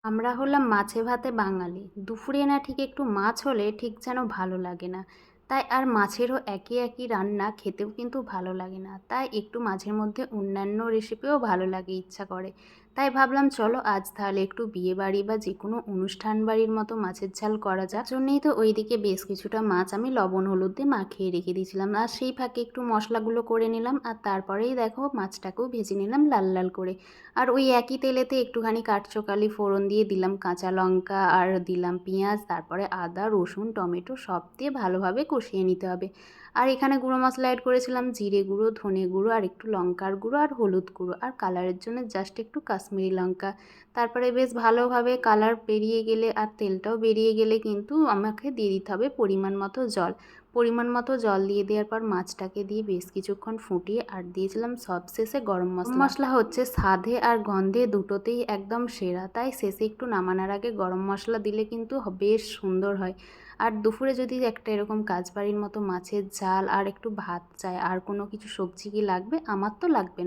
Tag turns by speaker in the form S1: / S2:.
S1: আমরা হলাম মাছে ভাতে বাঙালি। দুপুরে না ঠিক একটু মাছ হলে ঠিক যেন ভালো লাগে না। তাই আর মাছেরও একই একই রান্না খেতেও কিন্তু ভালো লাগে না। তাই একটু মাঝের মধ্যে অন্যান্য রেসিপিও ভালো লাগে, ইচ্ছা করে। তাই ভাবলাম চলো আজ তাহলে একটু বিয়ে বাড়ি বা যেকোনো অনুষ্ঠান বাড়ির মতো মাছের ঝাল করা যাক। জন্যই তো ওইদিকে বেশ কিছুটা মাছ আমি লবণ হলুদ দিয়ে মাখিয়ে রেখে দিয়েছিলাম, আর সেই ফাঁকে একটু মশলাগুলো করে নিলাম, আর তারপরেই দেখো মাছটাকেও ভেজে নিলাম লাল লাল করে। আর ওই একই তেলেতে একটুখানি কাঠচোকালি ফোড়ন দিয়ে দিলাম কাঁচা লঙ্কা, আর দিলাম পেঁয়াজ, তারপরে আদা রসুন টমেটো সব দিয়ে ভালোভাবে কষিয়ে নিতে হবে। আর এখানে গুঁড়ো মশলা অ্যাড করেছিলাম জিরে গুঁড়ো, ধনে গুঁড়ো, আর একটু লঙ্কার গুঁড়ো আর হলুদ গুঁড়ো, আর কালারের জন্য জাস্ট একটু কাশ্মীরি লঙ্কা। তারপরে বেশ ভালোভাবে কালার বেরিয়ে গেলে আর তেলটাও বেরিয়ে গেলে কিন্তু আমাকে দিয়ে দিতে হবে পরিমাণ মতো জল। পরিমাণ মতো জল দিয়ে দেওয়ার পর মাছটাকে দিয়ে বেশ কিছুক্ষণ ফুটিয়ে আর দিয়েছিলাম সবশেষে গরম মশলা। মশলা হচ্ছে স্বাদে আর গন্ধে দুটোতেই একদম সেরা, তাই শেষে একটু নামানোর আগে গরম মশলা দিলে কিন্তু বেশ সুন্দর হয়। আর দুপুরে যদি একটা এরকম কাজবাড়ির মতো মাছের ঝাল আর একটু ভাত চাই, আর কোনো কিছু সবজি কি লাগবে? আমার তো লাগবে না।